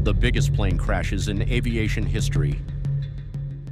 The biggest plane crashes in aviation history.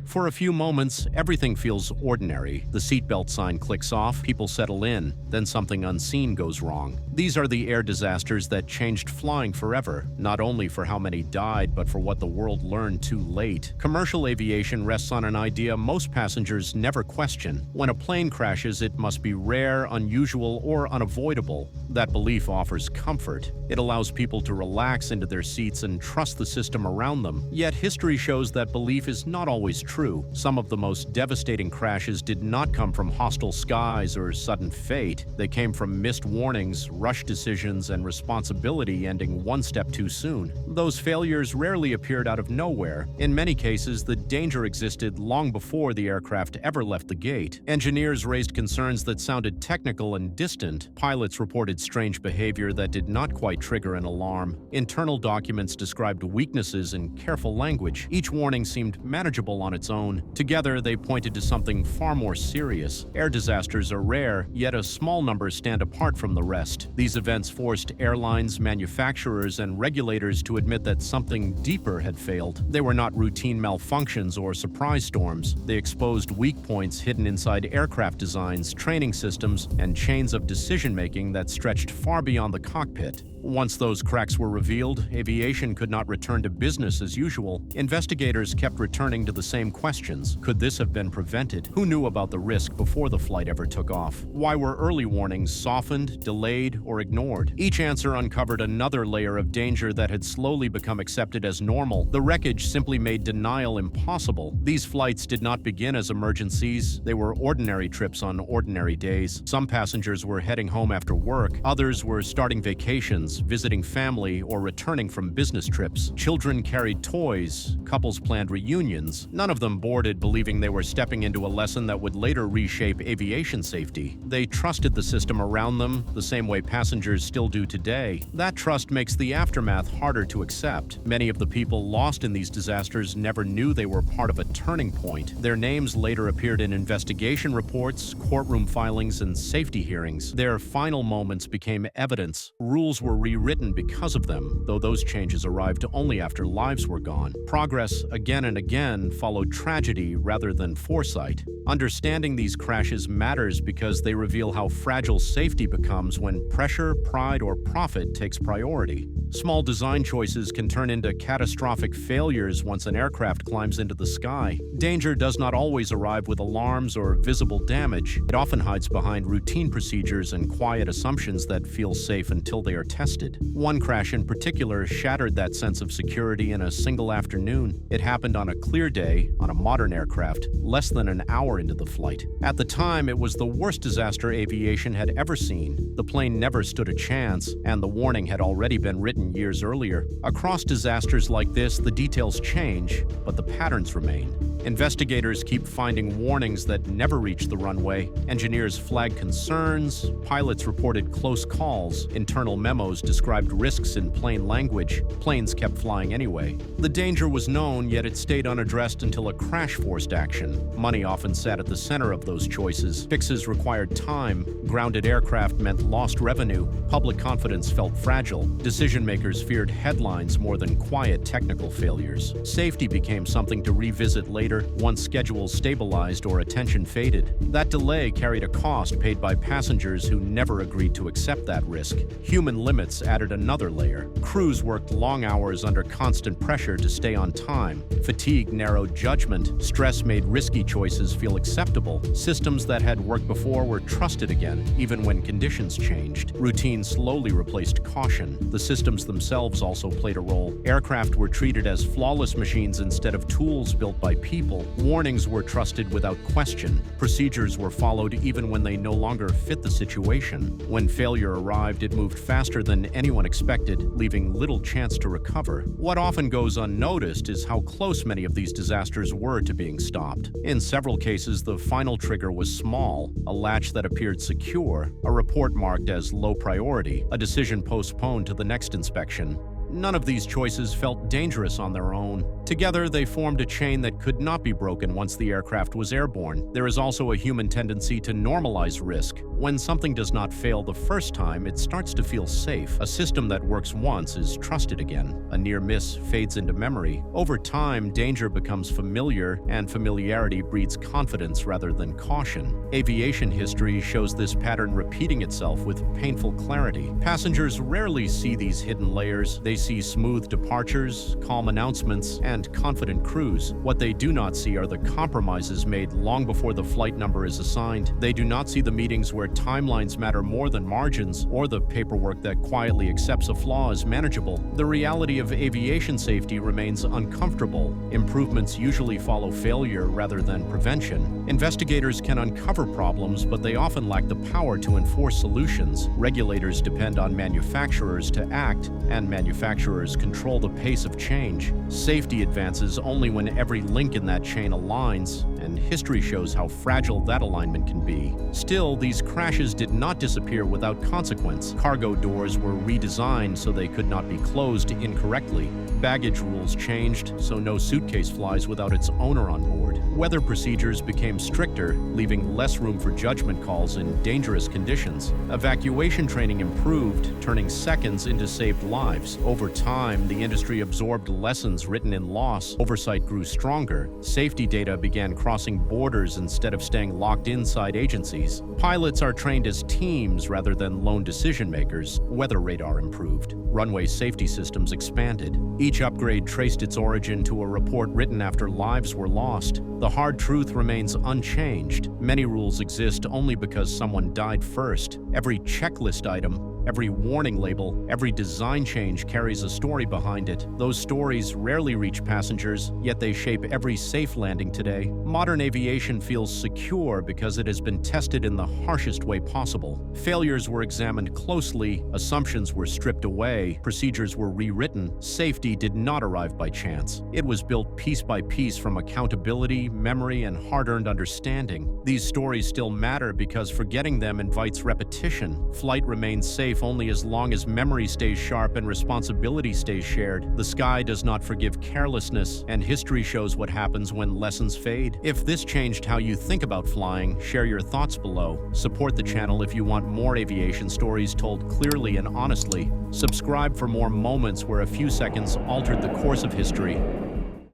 For a few moments, everything feels ordinary. The seatbelt sign clicks off, people settle in, then something unseen goes wrong. These are the air disasters that changed flying forever, not only for how many died, but for what the world learned too late. Commercial aviation rests on an idea most passengers never question. When a plane crashes, it must be rare, unusual, or unavoidable. That belief offers comfort. It allows people to relax into their seats and trust the system around them. Yet history shows that belief is not always true. Some of the most devastating crashes did not come from hostile skies or sudden fate. They came from missed warnings, rushed decisions, and responsibility ending one step too soon. Those failures rarely appeared out of nowhere. In many cases, the danger existed long before the aircraft ever left the gate. Engineers raised concerns that sounded technical and distant. Pilots reported strange behavior that did not quite trigger an alarm. Internal documents described weaknesses in careful language. Each warning seemed manageable on its own. Together, they pointed to something far more serious. Air disasters are rare, yet a small number stand apart from the rest. These events forced airlines, manufacturers, and regulators to admit that something deeper had failed. They were not routine malfunctions or surprise storms. They exposed weak points hidden inside aircraft designs, training systems, and chains of decision-making that stretched far beyond the cockpit. Once those cracks were revealed, aviation could not return to business as usual. Investigators kept returning to the same questions. Could this have been prevented? Who knew about the risk before the flight ever took off? Why were early warnings softened, delayed, or ignored? Each answer uncovered another layer of danger that had slowly become accepted as normal. The wreckage simply made denial impossible. These flights did not begin as emergencies. They were ordinary trips on ordinary days. Some passengers were heading home after work. Others were starting vacations, visiting family, or returning from business trips. Children carried toys. Couples planned reunions. None of them boarded believing they were stepping into a lesson that would later reshape aviation safety. They trusted the system around them the same way passengers still do today. That trust makes the aftermath harder to accept. Many of the people lost in these disasters never knew they were part of a turning point. Their names later appeared in investigation reports, courtroom filings, and safety hearings. Their final moments became evidence. Rules were rewritten because of them, though those changes arrived only after lives were gone. Progress, again and again, followed tragedy rather than foresight. Understanding these crashes matters because they reveal how fragile safety becomes when pressure, pride, or profit takes priority. Small design choices can turn into catastrophic failures once an aircraft climbs into the sky. Danger does not always arrive with alarms or visible damage. It often hides behind routine procedures and quiet assumptions that feel safe until they are tested. One crash in particular shattered that sense of security in a single afternoon. It happened on a clear day on a modern aircraft, less than an hour into the flight. At the time, it was the worst disaster aviation had ever seen. The plane never stood a chance, and the warning had already been written years earlier. Across disasters like this, the details change, but the patterns remain. Investigators keep finding warnings that never reach the runway. Engineers flagged concerns. Pilots reported close calls. Internal memos described risks in plain language. Planes kept flying anyway. The danger was known, yet it stayed unaddressed until a crash forced action. Money often sat at the center of those choices. Fixes required time. Grounded aircraft meant lost revenue. Public confidence felt fragile. Decision makers feared headlines more than quiet technical failures. Safety became something to revisit later, once schedules stabilized or attention faded. That delay carried a cost paid by passengers who never agreed to accept that risk. Human limits added another layer. Crews worked long hours under constant pressure to stay on time. Fatigue narrowed judgment. Stress made risky choices feel acceptable. Systems that had worked before were trusted again, even when conditions changed. Routine slowly replaced caution. The systems themselves also played a role. Aircraft were treated as flawless machines instead of tools built by people. Warnings were trusted without question. Procedures were followed even when they no longer fit the situation. When failure arrived, it moved faster than anyone expected, leaving little chance to recover. What often goes unnoticed is how close many of these disasters were to being stopped. In several cases, the final trigger was small, a latch that appeared secure, a report marked as low priority, a decision postponed to the next inspection. None of these choices felt dangerous on their own. Together, they formed a chain that could not be broken once the aircraft was airborne. There is also a human tendency to normalize risk. When something does not fail the first time, it starts to feel safe. A system that works once is trusted again. A near miss fades into memory. Over time, danger becomes familiar, and familiarity breeds confidence rather than caution. Aviation history shows this pattern repeating itself with painful clarity. Passengers rarely see these hidden layers. They see smooth departures, calm announcements, and confident crews. What they do not see are the compromises made long before the flight number is assigned. They do not see the meetings where timelines matter more than margins, or the paperwork that quietly accepts a flaw as manageable. The reality of aviation safety remains uncomfortable. Improvements usually follow failure rather than prevention. Investigators can uncover problems, but they often lack the power to enforce solutions. Regulators depend on manufacturers to act, and manufacturers control the pace of change. Safety advances only when every link in that chain aligns, and history shows how fragile that alignment can be. Still, these crashes did not disappear without consequence. Cargo doors were redesigned so they could not be closed incorrectly. Baggage rules changed so no suitcase flies without its owner on board. Weather procedures became stricter, leaving less room for judgment calls in dangerous conditions. Evacuation training improved, turning seconds into saved lives. Over time, the industry absorbed lessons written in loss. Oversight grew stronger. Safety data began crossing borders instead of staying locked inside agencies. Pilots are trained as teams rather than lone decision-makers. Weather radar improved. Runway safety systems expanded. Each upgrade traced its origin to a report written after lives were lost. The hard truth remains unchanged. Many rules exist only because someone died first. Every checklist item, every warning label, every design change carries a story behind it. Those stories rarely reach passengers, yet they shape every safe landing today. Modern aviation feels secure because it has been tested in the harshest way possible. Failures were examined closely, assumptions were stripped away, procedures were rewritten. Safety did not arrive by chance. It was built piece by piece from accountability, memory, and hard-earned understanding. These stories still matter because forgetting them invites repetition. Flight remains safe only as long as memory stays sharp and responsibility stays shared. The sky does not forgive carelessness, and history shows what happens when lessons fade. If this changed how you think about flying, share your thoughts below. Support the channel if you want more aviation stories told clearly and honestly. Subscribe for more moments where a few seconds altered the course of history.